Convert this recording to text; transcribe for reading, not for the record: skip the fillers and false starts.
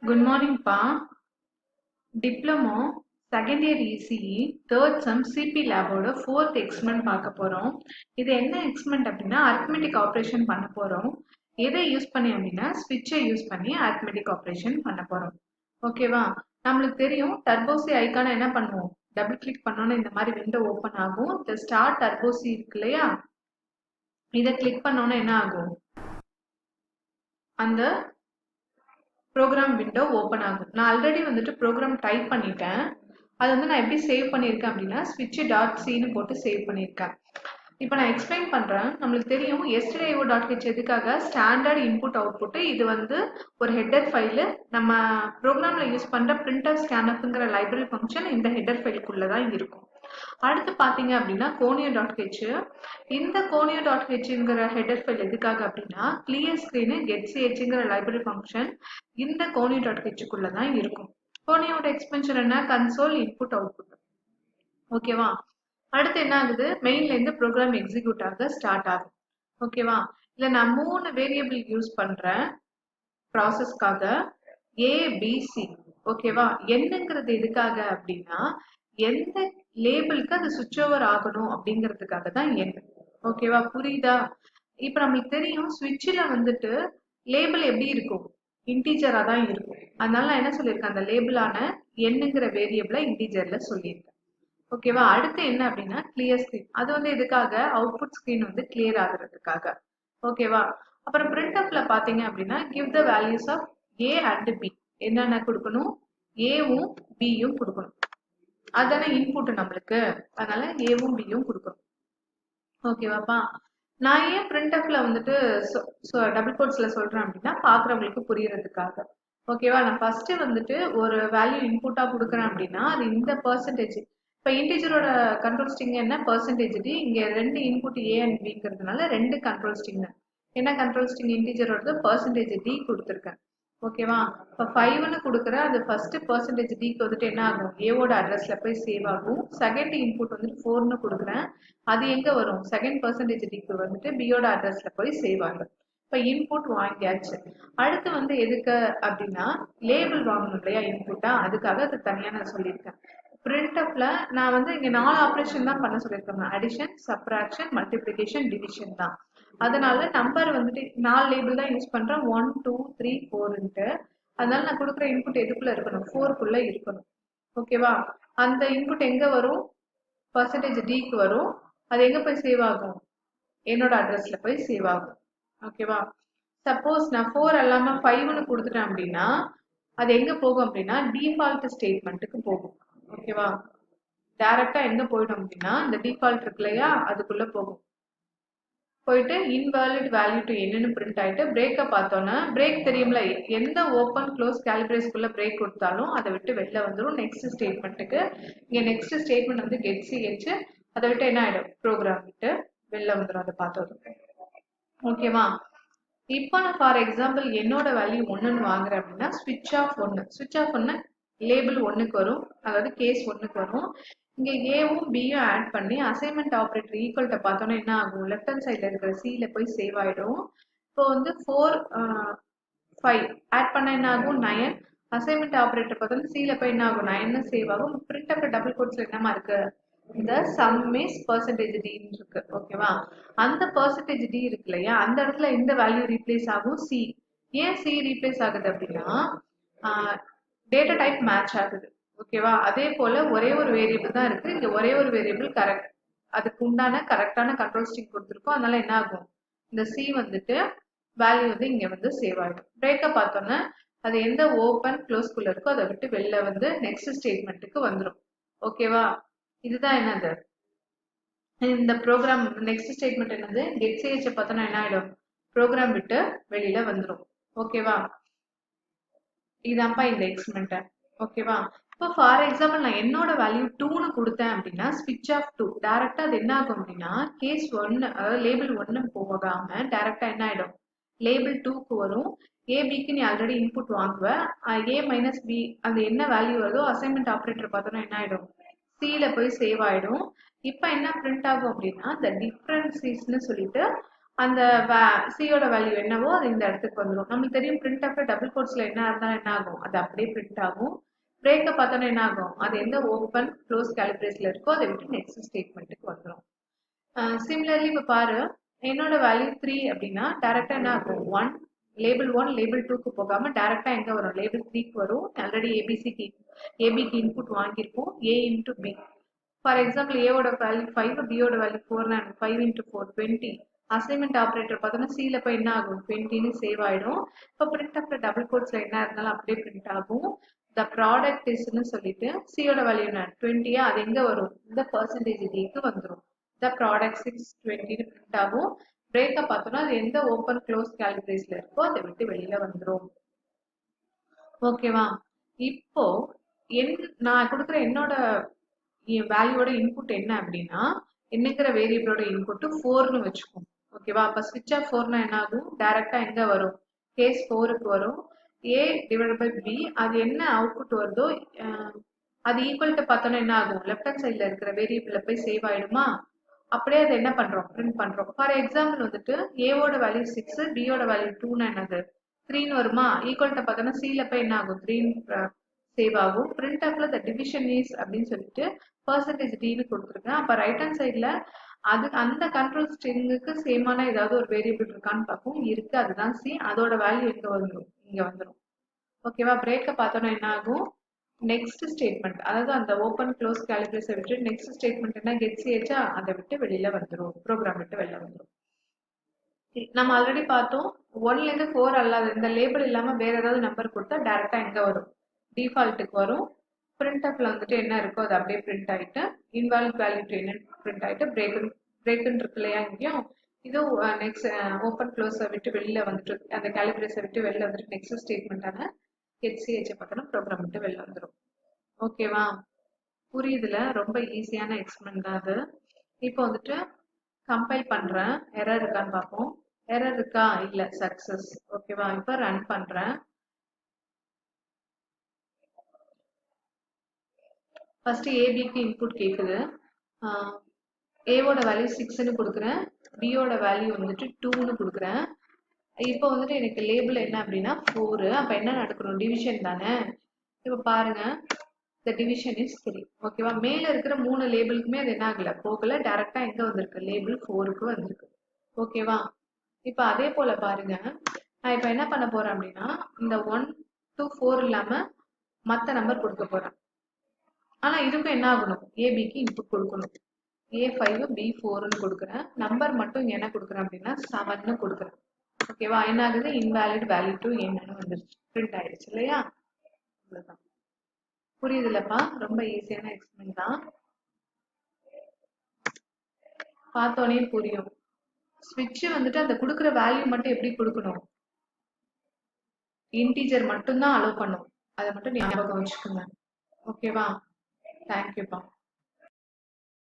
Good morning, Pa. Diploma, second year ECE, third sem CP லேபோட fourth experiment பார்க்க போறோம். இது என்ன experiment அப்படின்னா arithmetic operation பண்ண போறோம். எதை யூஸ் பண்ணி அப்படின்னா switch யூஸ் பண்ணி arithmetic operation பண்ண போறோம். ஓகேவா? நம்மளுக்கு தெரியும் turbo C ஐகானை என்ன பண்ணுவோம்? டபுள் கிளிக் பண்ணோன்னா இந்த மாதிரி விண்டோ ஓப்பன் ஆகும். இந்த ஸ்டார்ட் turbo C இருக்கு இல்லையா? இதை கிளிக் பண்ணோன்னா என்ன ஆகும்? அந்த ப்ரோக்ராம் விண்டோ ஓப்பன் ஆகும். நான் ஆல்ரெடி வந்துட்டு ப்ரோக்ராம் டைப் பண்ணிட்டேன். அது வந்து நான் எப்படி சேவ் பண்ணியிருக்கேன் அப்படின்னா switch.cன்னு போட்டு சேவ் பண்ணியிருக்கேன். இப்போ நான் எக்ஸ்பிளைன் பண்ணுறேன். நம்மளுக்கு தெரியும் stdio.h எதுக்காக ஸ்டாண்டர்ட் இன்புட் அவுட்புட். இது வந்து ஒரு ஹெட்டர் ஃபைலு. நம்ம ப்ரோக்ராமில் யூஸ் பண்ணுற printf scanfங்கிற லைப்ரரி ஃபங்க்ஷன் இந்த ஹெட்டர் ஃபைலுக்குள்ளே தான் இருக்கும். அடுத்து பார்த்தீங்க அப்படின்னா conio.h. இந்த conio.hங்கிற ஹெட்டர் ஃபைல் எதுக்காக அப்படின்னா கிளியர் ஸ்க்ரீனு getch.ங்கிற லைப்ரரி ஃபங்க்ஷன் இந்த conio.hக்குள்ள தான் இருக்கும். conioட எக்ஸ்பென்ஷன் என்ன? Console input output. ஓகேவா? அடுத்து என்ன ஆகுது? மெயின்ல இருந்து ப்ரோக்ராம் எக்ஸிக்யூட் ஆக ஸ்டார்ட் ஆகும். ஓகேவா? இல்ல நான் 3 வேரியபிள் யூஸ் பண்றேன் ப்ராசஸ்க்காக ஏபிசி. ஓகேவா? என்னங்கிறது எதுக்காக அப்படின்னா எந்த லேபிளுக்கு அது சுவிட்ச் ஓவர் ஆகணும் அப்படிங்கிறதுக்காக தான் எண். ஓகேவா? புரியுதா? இப்ப நம்மளுக்கு தெரியும் ஸ்விட்சில் வந்துட்டு லேபிள் எப்படி இருக்கும்? இன்டீஜரா தான் இருக்கும். அதனால நான் என்ன சொல்லியிருக்கேன்? அந்த லேபிளான எண்ணுங்கிற வேரியபிளை இன்டீஜர்ல சொல்லியிருக்கேன். ஓகேவா? அடுத்து என்ன அப்படின்னா கிளியர் ஸ்கிரீன். அது வந்து எதுக்காக? அவுட்புட் ஸ்கிரீன் வந்து கிளியர் ஆகுறதுக்காக. ஓகேவா? அப்புறம் பிரிண்ட்அப்ல பாத்தீங்க அப்படின்னா give the values of A and B. என்னென்ன கொடுக்கணும்? ஏவும் பியும் கொடுக்கணும். அதுதானே இன்புட் நம்மளுக்கு. அதனால ஏவும் பியும் கொடுக்கணும். ஓகேவாப்பா? நான் ஏன் பிரிண்ட்அப்ல வந்துட்டு டபுள் கோட்ஸ்ல சொல்றேன் அப்படின்னா பாக்குறவங்களுக்கு புரியறதுக்காக. ஓகேவா? நான் ஃபர்ஸ்ட் வந்துட்டு ஒரு வேல்யூ இன்புட்டா கொடுக்குறேன் அப்படின்னா அது இந்த பெர்சன்டேஜ். இப்ப இன்டிஜரோட கண்ட்ரோல் ஸ்ட்ரிங் என்ன? Percentage D. இங்க ரெண்டு இன்புட் ஏ அண்ட் பிங்கிறதுனால ரெண்டு கண்ட்ரோல் ஸ்ட்ரிங். என்ன கண்ட்ரோல் ஸ்ட்ரிங்? இன்டிஜரோட பெர்சன்டேஜ் டி கொடுத்துருக்கேன். ஓகேவா? இப்போ 5ன்னு கொடுக்குற அது ஃபர்ஸ்ட் பெர்சன்டேஜ் டிக்கு வந்துட்டு என்ன ஆகும்? ஏவோட அட்ரஸ்ல போய் சேவ் ஆகும். செகண்ட் இன்புட் வந்துட்டு 4ன்னு கொடுக்குறேன். அது எங்க வரும்? செகண்ட் பெர்சன்டேஜ் டிக்கு வந்துட்டு பியோட அட்ரஸ்ல போய் சேவ் ஆகும். இப்போ இன்புட் வாங்கியாச்சு. அடுத்து வந்து எதுக்கு அப்படின்னா லேபிள் வாங்கணும் இல்லையா இன்புட்டா? அதுக்காக அது தனியா நான் சொல்லியிருக்கேன். பிரிண்ட்அப்ல நான் வந்து இங்க 4 ஆப்ரேஷன் தான் பண்ண சொல்லியிருக்கேன். அடிஷன், சப்ராக்ஷன், மல்டிப்ளிகேஷன், டிவிஷன் தான். அதனால நம்பர் வந்துட்டு 4 லேபிள் தான் யூஸ் பண்றேன். 1 2 3 4ன்ட்டு. அதனால நான் கொடுக்குற இன்புட் எதுக்குள்ள இருக்கணும்? 4க்குள்ள இருக்கணும். ஓகேவா? அந்த இன்புட் எங்க வரும்? பெர்சன்டேஜ் டிக்கு வரும். அது எங்க போய் சேவ் ஆகும்? என்னோட அட்ரஸ்ல போய் சேவ் ஆகும். ஓகேவா? சப்போஸ் நான் 4 அல்லாம 5ன்னு கொடுத்துட்டேன் அப்படின்னா அது எங்க போகும் அப்படின்னா டிஃபால்ட் ஸ்டேட்மெண்ட்டுக்கு போகும். ஓகேவா? டைரக்டா எங்க போயிடும் அப்படின்னா இந்த டிஃபால்ட் இருக்கு இல்லையா அதுக்குள்ள போகும். போயிட்டு இன்வாலிட் வேல்யூ டு என்னன்னு பிரிண்ட் ஆயிட்டு பிரேக்கை பார்த்தோன்னா பிரேக் தெரியும்ல, எந்த ஓப்பன் க்ளோஸ் கேலிபிரேஸ்க்குள்ள பிரேக் கொடுத்தாலும் அதை விட்டு வெளில வந்துடும் நெக்ஸ்ட் ஸ்டேட்மெண்ட்டுக்கு. இங்க நெக்ஸ்ட் ஸ்டேட்மெண்ட் வந்து getch. அதை விட்டு என்ன ஆயிடும்? ப்ரோக்ராம் விட்டு வெளில வந்துடும். அதை பார்த்தோம். ஓகேவா? இப்போ நான் ஃபார் எக்ஸாம்பிள் என்னோட வேல்யூ 1ன்னு வாங்குறேன் அப்படின்னா ஸ்விட்ச் ஆஃப் 1. ஸ்விட்ச் ஆஃப் 1 லேபிள் 1க்கு வரும். அதாவது கேஸ் 1க்கு வரும். இங்க ஏவும் பியும் ஆட் பண்ணி அசைன்மெண்ட் ஆப்ரேட்டர் ஈக்குவல்ட்ட பார்த்தோன்னா என்ன ஆகும்? லெஃப்ட் ஹேண்ட் சைட்ல இருக்கிற சில போய் சேவ் ஆயிடும். இப்போ வந்து 4 5 ஆட் பண்ண என்ன ஆகும்? 9. அசைன்மெண்ட் ஆப்ரேட்டர் பார்த்தோன்னா சில போய் என்ன ஆகும்? 9ன்னு சேவ் ஆகும். பிரிண்ட் அப் டபுள் கோட்ஸ்ல என்னமா இருக்கு? இந்த சம் இஸ் பெர்சன்டேஜ் டின்னு இருக்கு. ஓகேவா? அந்த பெர்சன்டேஜ் டி இருக்கு இல்லையா அந்த இடத்துல இந்த வேல்யூ ரீப்ளேஸ் ஆகும் சி. ஏன் சி ரீப்ளேஸ் ஆகுது அப்படின்னா டேட்டா டைப் மேட்ச் ஆகுது. ஓகேவா? அதே போல ஒரே ஒரு வேரியபிள் தான் இருக்கு. இங்க ஒரே ஒரு வேரியபிள் கரெக்ட் அதுக்கு உண்டான கரெக்டான கண்ட்ரோல் ஸ்ட்ரிங் கொடுத்துருக்கோம். அதனால என்ன ஆகும்? இந்த சி வந்துட்டு வேல்யூ வந்து இங்க வந்து சேவ் ஆகிடும். பிரேக்கை பார்த்தோன்னா அது எந்த ஓப்பன் க்ளோஸ்குள்ள இருக்கோ அதை விட்டு வெளில வந்து நெக்ஸ்ட் ஸ்டேட்மெண்ட்டுக்கு வந்துடும். ஓகேவா? இதுதான் என்னது? இந்த ப்ரோக்ராம் நெக்ஸ்ட் ஸ்டேட்மெண்ட் என்னது? getch பார்த்தோன்னா என்ன ஆயிடும்? ப்ரோக்ராம் விட்டு வெளியில வந்துடும். ஓகேவா? இதான்ப்பா இந்த எக்ஸ்பெரிமெண்ட். ஓகேவா? இப்போ ஃபார் எக்ஸாம்பிள் நான் என்னோட வேல்யூ 2ன்னு கொடுத்தேன் அப்படின்னா ஸ்விட்ச் ஆஃப் 2 டைரக்டா அது என்ன ஆகும் அப்படின்னா கேஸ் 1 அதாவது லேபிள் 1 போகாம டைரக்டா என்ன ஆயிடும்? லேபிள் 2க்கு வரும். ஏபிக்கு நீ ஆல்ரெடி இன்புட் வாங்குவ. ஏ மைனஸ் பி அது என்ன வேல்யூ வருதோ அசைன்மெண்ட் ஆப்ரேட்டர் பார்த்தோன்னா என்ன ஆயிடும்? சில போய் சேவ் ஆயிடும். இப்போ என்ன பிரிண்ட் ஆகும் அப்படின்னா இந்த டிஃபரன்சிஸ்ன்னு சொல்லிட்டு அந்த சியோட வேல்யூ என்னவோ அது இந்த இடத்துக்கு வந்துடும். நம்மளுக்கு தெரியும் பிரிண்ட் ஆஃப் டபுள் கோட்ஸ்ல என்ன இருந்தாலும் என்ன ஆகும், அது அப்படியே பிரிண்ட் ஆகும். பிரேக்கை பார்த்தோன்னா என்ன ஆகும், அது எந்த ஓப்பன் க்ளோஸ் கேலிப்ரேஸ்ல இருக்கோ அதை விட்டு நெக்ஸ்ட் ஸ்டேட்மெண்ட்டுக்கு வந்துடும். சிமிலர்லி இப்போ பாரு, என்னோட வேல்யூ 3 அப்படின்னா டேரக்டா என்ன ஆகும், லேபிள் 1 லேபிள் 2க்கு போகாம டேரக்டா எங்க வரும், லேபிள் 3க்கு வரும். ஆல்ரெடி ஏபிக்கு இன்புட் வாங்கியிருப்போம், A into B. For example ஏவோட வேல்யூ 5, பியோட வேல்யூ 4, 5 இன்டூ 4 20. அசைன்மெண்ட் ஆப்ரேட்டர் பார்த்தோன்னா சில போய் என்ன ஆகும், 20ன்னு சேவ் ஆயிடும். இப்போ பிரிண்ட் ஆஃப் டபுள் கோட்ஸ்ல என்ன இருந்தாலும் அப்படியே பிரிண்ட் ஆகும். த ப்ராடக்ட் இஸ்ன்னு சொல்லிட்டு சியோட வேல்யூ என்ன 20, அது எங்க வரும், இந்த பர்சன்டேஜ் டிக்கு வந்துடும். த ப்ராடக்ட் இஸ் 20ன்னு பிரிண்ட் ஆகும். பிரேக்கை பார்த்தோன்னா அது எந்த ஓப்பன் க்ளோஸ் கேலிப்ரேஸ்ல இருக்கோ அதை விட்டு வெளியில வந்துடும். ஓகேவா? இப்போ நான் கொடுக்குற என்னோட வேல்யூவோட இன்புட் என்ன அப்படின்னா, என்னங்கிற வேரியபிளோட இன்புட் 4ன்னு வச்சுக்கோம். ஓகேவா? அப்ப ஸ்விட்ச் ஆஃப் 4னா என்ன ஆகும், டைரக்டா எங்க வரும், கேஸ் 4க்கு வரும். ஏ டிவைட் பை பி, அது என்ன அவுட்புட் வருதோ அது ஈக்குவல் டு பார்த்தோன்னா என்ன ஆகும், லெஃப்ட் ஹேண்ட் சைட்ல இருக்கிற வேரியபிள்ல போய் சேவ் ஆயிடுமா. அப்படியே அதை என்ன பண்றோம், பிரிண்ட் பண்றோம். ஃபார் எக்ஸாம்பிள் வந்துட்டு ஏவோட வேல்யூ 6, பியோட வேல்யூ 2னா என்னது 3ன்னு வருமா. ஈக்குவல் டு பார்த்தோன்னா சில போய் என்ன ஆகும், 3 சேவ் ஆகும். பிரிண்ட் ஆஃப்ல த டிவிஷன் இஸ் அப்படின்னு சொல்லிட்டு பர்சன்டேஜ் டின்னு கொடுத்துருக்கேன். அப்ப ரைட் ஹேண்ட் சைட்ல அது அந்த கண்ட்ரோல் ஸ்ட்ரிங்குக்கு சேமான ஏதாவது ஒரு வேரியபிள் இருக்கான்னு பார்ப்போம். இருக்கு, அதுதான் சி. அதோட வேல்யூ எங்க வந்துடும், இங்க வந்துடும். ஓகேவா? பிரேக்கை பார்த்தோன்னா என்ன ஆகும், நெக்ஸ்ட் ஸ்டேட்மெண்ட், அதாவது அந்த ஓப்பன் க்ளோஸ் கேலிப்ரேஸை விட்டு நெக்ஸ்ட் ஸ்டேட்மெண்ட் என்ன கெட் சிஹெச்சா, அதை விட்டு வெளியில வந்துடும், ப்ரோக்ராம் விட்டு வெளியில வந்துடும். நம்ம ஆல்ரெடி பார்த்தோம் 1ல இருந்து 4 அல்லாத இந்த லேபிள் இல்லாம வேற ஏதாவது நம்பர் கொடுத்தா டைரக்டா எங்க வரும், டிஃபால்ட்டுக்கு வரும். பிரிண்ட் ஆஃப்ல வந்துட்டு என்ன இருக்கோ அது அப்படியே பிரிண்ட் ஆயிட்டு இன்வாலிட் வேல்யூ டு என்ன பிரிண்ட் ஆயிட்டு பிரேக்குன்னு இருக்கு இல்லையா, இங்கேயும் இதுவும் நெக்ஸ்ட் ஓப்பன் க்ளோஸை விட்டு வெளியில வந்துட்டு அந்த கேலிப்ரேஸை விட்டு வெளியில வந்துட்டு நெக்ஸ்ட் ஸ்டேட்மெண்டான ஹெச்சிஹெச் பார்த்தோன்னா ப்ரோக்ராம் விட்டு வெளில வந்துடும். ஓகேவா? புரியுதுல? ரொம்ப ஈஸியான எக்ஸ்பிளைன் தான் அது. இப்போ வந்துட்டு கம்பைல் பண்றேன், எரர் இருக்கான்னு பார்ப்போம். எரர் இருக்கா, இல்ல, சக்சஸ். ஓகேவா? இப்போ ரன் பண்றேன். ஃபர்ஸ்ட் ஏபிக்கு இன்புட் கேக்குது. ஏவோட வேல்யூ 6ன்னு கொடுக்குறேன், பியோட வேல்யூ வந்துட்டு 2ன்னு கொடுக்குறேன். இப்போ வந்துட்டு எனக்கு லேபிள் என்ன அப்படின்னா 4. அப்ப என்ன நடக்கணும், டிவிஷன் தானே. இப்போ பாருங்க, the division is 3. ஓகேவா? மேல இருக்கிற 3 லேபிளுக்குமே அது என்ன ஆகல, போகல, டைரக்டா எங்க வந்திருக்கு, லேபிள் 4க்கு வந்திருக்கு. ஓகேவா? இப்ப அதே போல பாருங்க, நான் இப்ப என்ன பண்ண போறேன் அப்படின்னா இந்த 1 to 4 இல்லாம மத்த நம்பர் கொடுக்க போறேன். ஆனா இதுக்கும் என்ன ஆகணும், ஏபிக்கு இன்புட் கொடுக்கணும். A5 B4ன்னு கொடுக்குறேன். நம்பர் மட்டும் என்ன கொடுக்குறேன் அப்படின்னா 7ன்னு கொடுக்குறேன். ஓகேவா? என்ன ஆகுது, இன்வாலிட் வேல்யூ டு என்னன்னு வந்துருச்சு, பிரிண்ட் ஆயிடுச்சு இல்லையா. அவ்வளவுதான். புரியுதுல்லப்பா? ரொம்ப ஈஸியான எக்ஸ்பிளைன் தான், பார்த்தோன்னே புரியும். ஸ்விட்ச் வந்துட்டு அந்த கொடுக்குற வேல்யூ மட்டும் எப்படி கொடுக்கணும், இன்டீஜர் மட்டும்தான் அலோவ் பண்ணும், அதை மட்டும் ஞாபகம் வச்சுக்கோங்க. ஓகேவா? தேங்க்யூப்பா.